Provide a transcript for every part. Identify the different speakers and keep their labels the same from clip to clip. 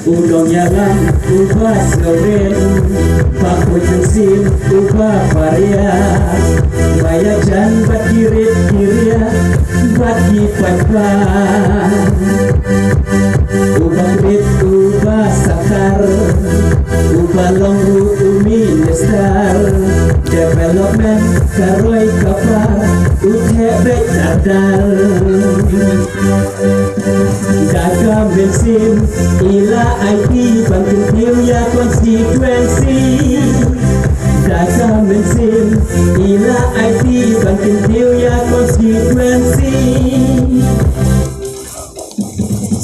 Speaker 1: Udang yalam ubah seren, pakujung sim ubah varian, bayar jan bat kirit kiria bagi patpan, ubah krit ubah sakar, ubah longru umi nestar, development karoi kapar, uthebek tardar. Dagang bensin ila IT Bangkit Hilya konstituensi. Dagang bensin ila IT Bangkit Hilya konstituensi.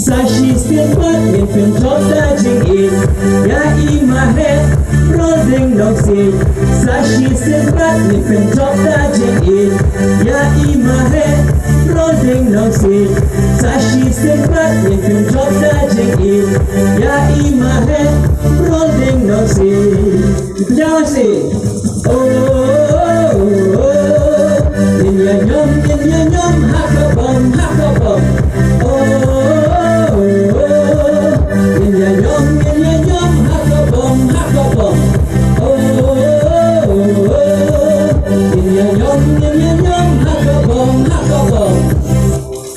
Speaker 1: Sashi stimpat infant top dajing in ya imahet rolling noxin. Sashi stimpat infant top dajing in ya imahet rolling noxin. Sashi stimpat infant top dajing in ya imahet rolling noxin. Jangan sih. Oh, in ya nyom hakabom hakabom. Oh.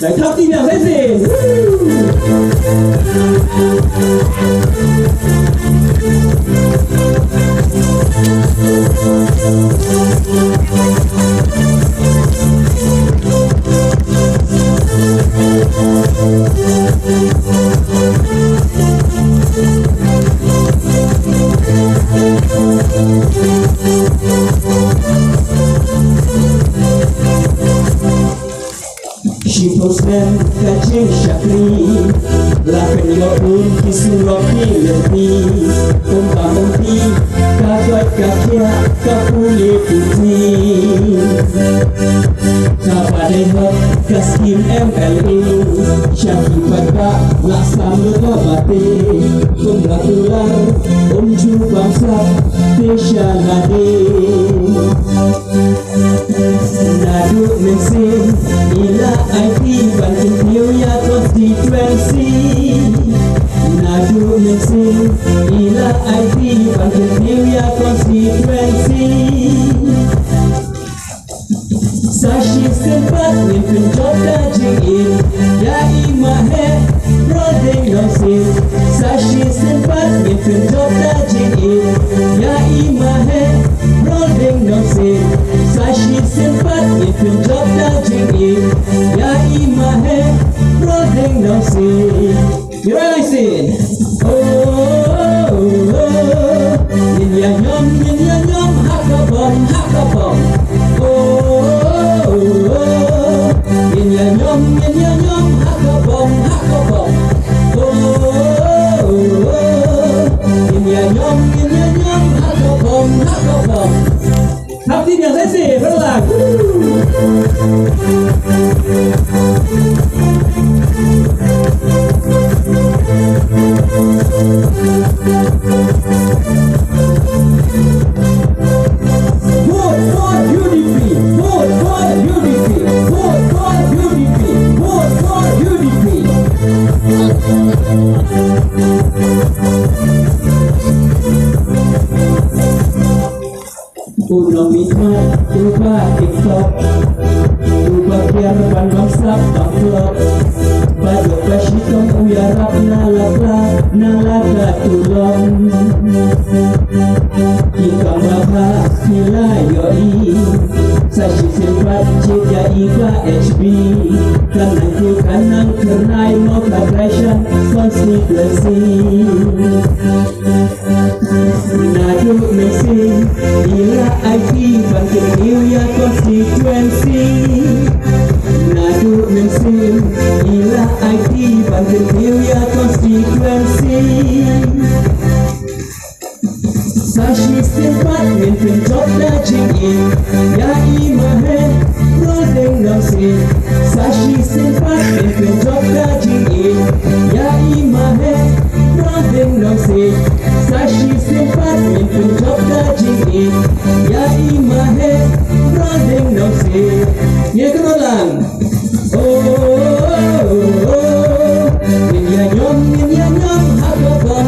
Speaker 1: Lại thắp đi nào hết gì. Shiposmen kacing syakri, lapen yopun kisurok mileti, umpi kagot kakia kapuli putih. Kapadai hok kaskim MLE, syaki pada laksam lekabati, kumratular umju bangsa Tisha Nadi. Nadu mesin ila IT Bangkit Hilya konstituensi. Nadu mesin ila IT Bangkit Hilya konstituensi. Sashi sempat mimpin job dajing in ya imahe rolling noxin. Sashi sempat mimpin job dajing in ya imahe rolling noxin. Sashi sempat mimpin job dajing in ya imahe rolling noxin. You realizing? Oh, in ya nyom hakabom hakabom. Nyom hakabom hakabom. Nyom hakabom hakabom. Hati yang saya sih berlaku. Vote for UDP. Vote for UDP. Vote for UDP. Vote for UDP. Ulang mitmat, ubah TikTok, ubah biar pandang slap bangklok. Baju kasitong uyarap nalaga tulong. Ika maka sila yoi, sashi sempat cija ika HB. Kanang kernai mau aggression konstituensi. Nadu mesin ila IT Bangkit Hilya konstituensi. Nadu mesin ila IT Bangkit Hilya konstituensi. Sashi sempat mimpin job dajing in ya imahe rolling noxin. Sashi sempat mimpin job dajing in ya imahe rolling noxin. Sashi sempat mimpin job dajing in ya imahe rolling noxin. Ye kenalan. Oh, in ya nyom hakabom.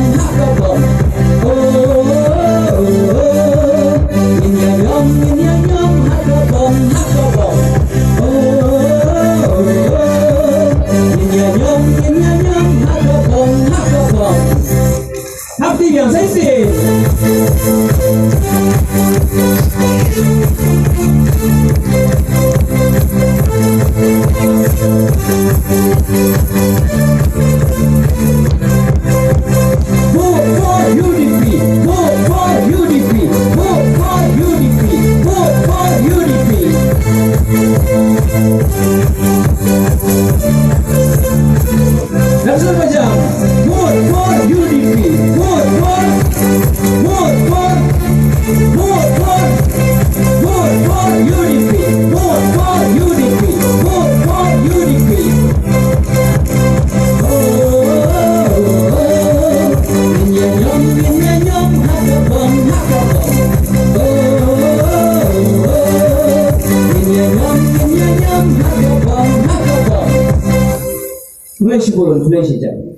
Speaker 1: 한꺼번한꺼번한꺼번 플래시 보는 플래시 시작